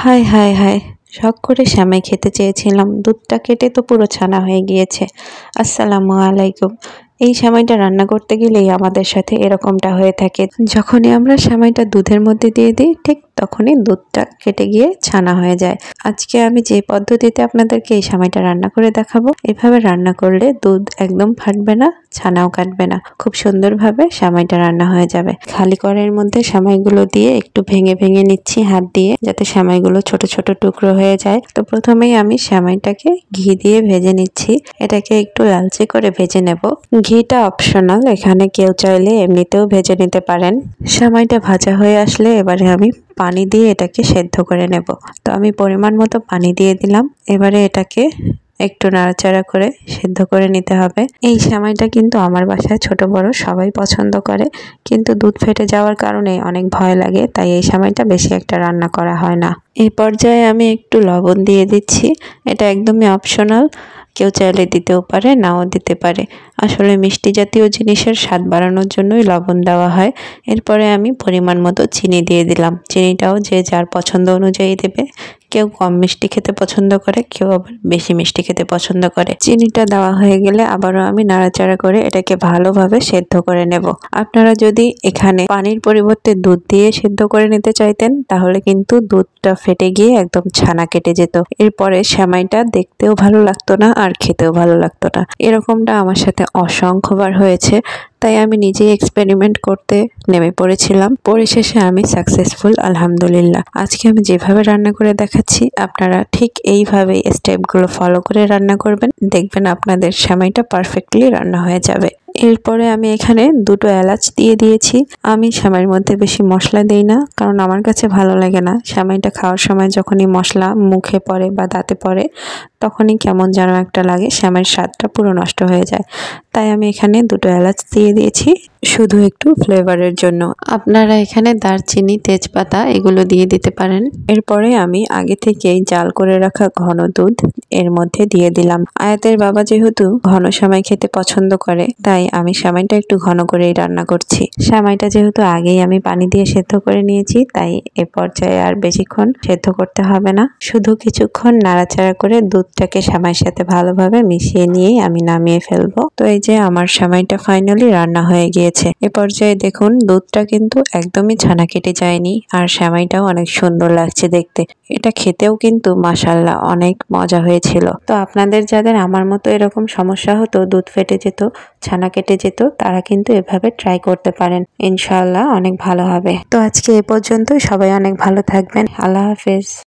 হায় হায় হায়! শখ করে সেমাই খেতে চেয়েছিলাম, দুধটা কেটে তো পুরো ছানা হয়ে গিয়েছে। আসসালামু আলাইকুম। এই সেমাইটা রান্না করতে গেলেই আমাদের সাথে এরকমটা হয়ে থাকে। যখনই আমরা সেমাইটা দুধের মধ্যে দিয়ে দিই, ঠিক তখনই দুধটা কেটে গিয়ে ছানা হয়ে যায়। আজকে আমি যে পদ্ধতিতে আপনাদেরকে এই সেমাইটা রান্না করে দেখাবো, এভাবে রান্না করলে দুধ একদম ফাটবে না, ছানাও কাটবে না, খুব সুন্দরভাবে সেমাইটা রান্না হয়ে যাবে। খালি কড়াইয়ের মধ্যে সেমাইগুলো দিয়ে একটু ভেঙে ভেঙে নিচ্ছি হাত দিয়ে, যাতে সেমাইগুলো ছোট ছোট টুকরো হয়ে যায়। তো প্রথমেই আমি সেমাইটাকে ঘি দিয়ে ভেজে নিচ্ছি। এটাকে একটু লালচে করে ভেজে নেব। ঘিটা অপশনাল, এখানে কেউ চাইলে এমনিতেও ভেজে নিতে পারেন। সেমাইটা ভাজা হয়ে আসলে এবারে আমি পানি দিয়ে এটাকে সেদ্ধ করে নেব। তো আমি পরিমাণ মতো পানি দিয়ে দিলাম। এবারে এটাকে একটু নাড়াচাড়া করে সেদ্ধ করে নিতে হবে। এই সেমাইটা কিন্তু আমার বাসায় ছোট বড় সবাই পছন্দ করে, কিন্তু দুধ ফেটে যাওয়ার কারণে অনেক ভয় লাগে, তাই এই সেমাইটা বেশি একটা রান্না করা হয় না। এই পর্যায়ে আমি একটু লবণ দিয়ে দিচ্ছি। এটা একদমই অপশনাল, কেউ চাইলে দিতেও পারে, নাও দিতে পারে। আসলে মিষ্টি জাতীয় জিনিসের স্বাদ বাড়ানোর জন্যই লবণ দেওয়া হয়। এরপরে আমি পরিমাণ মতো চিনি দিয়ে দিলাম। চিনিটাও যে যার পছন্দ অনুযায়ী দেবে। কেউ কম মিষ্টি খেতে পছন্দ করে, কেউ আবার বেশি মিষ্টি খেতে পছন্দ করে। চিনিটা দেওয়া হয়ে গেলে আবারও আমি নাড়াচাড়া করে এটাকে ভালোভাবে সেদ্ধ করে নেব। আপনারা যদি এখানে পানির পরিবর্তে দুধ দিয়ে সেদ্ধ করে নিতে চাইতেন, তাহলে কিন্তু দুধটা ফেটে গিয়ে একদম ছানা কেটে যেত। এরপরে সেমাইটা দেখতেও ভালো লাগতো না আর খেতেও ভালো লাগতো না। এরকমটা আমার সাথে অসংখ্যবার হয়েছে, তাই আমি নিজেই এক্সপেরিমেন্ট করতে নেমে পড়েছিলাম। পরিশেষে আমি সাকসেসফুল, আলহামদুলিল্লাহ। আজকে আমি যেভাবে রান্না করে দেখাচ্ছি, আপনারা ঠিক এইভাবেই স্টেপগুলো ফলো করে রান্না করবেন, দেখবেন আপনাদের সেমাইটা পারফেক্টলি রান্না হয়ে যাবে। এরপরে আমি এখানে দুটো এলাচ দিয়ে দিয়েছি। আমি সেমাইয়ের মধ্যে বেশি মশলা দেই না, কারণ আমার কাছে ভালো লাগে না সেমাইটা খাওয়ার সময় যখনই মশলা মুখে পড়ে বা দাঁতে পড়ে, তখনই কেমন যেন একটা লাগে, সেমাইয়ের স্বাদটা পুরো নষ্ট হয়ে যায়। তাই আমি এখানে দুটো এলাচ দিয়ে দিয়েছি, শুধু একটু ফ্লেভারের জন্য। আপনারা এখানে দারচিনি, তেজপাতা এগুলো দিয়ে দিতে পারেন। এরপরে আমি আগে থেকেই জাল করে রাখা ঘন দুধ এর মধ্যে দিয়ে দিলাম। আয়াতের বাবা যেহেতু ঘন সেমাই খেতে পছন্দ করে, তাই আমি সেমাইটা একটু ঘন করেই রান্না করছি। সেমাইটা যেহেতু আগেই আমি পানি দিয়ে সেদ্ধ করে নিয়েছি, তাই এ পর্যায়ে আর বেশিক্ষণ সেদ্ধ করতে হবে না। শুধু কিছুক্ষণ নাড়াচাড়া করে দুধটাকে সেমাইয়ের সাথে ভালোভাবে মিশিয়ে নিয়েই আমি নামিয়ে ফেলবো। তো এই যে আমার সেমাইটা ফাইনালি রান্না হয়ে গিয়েছে। এ পর্যায়ে দেখুন দুধটা কিন্তু একদমই ছানা কেটে যায়নি, আর সেমাইটাও অনেক সুন্দর লাগছে দেখতে। এটা খেতেও কিন্তু মাশাআল্লাহ অনেক মজা হয়েছিল। তো আপনাদের যাদের আমার মতো এরকম সমস্যা হতো, দুধ ফেটে যেত, ছানা কেটে যেত, তারা কিন্তু এভাবে ট্রাই করতে পারেন। ইনশাআল্লাহ অনেক ভালো হবে। তো আজকে এ পর্যন্তই। সবাই অনেক ভালো থাকবেন। আল্লাহ হাফেজ।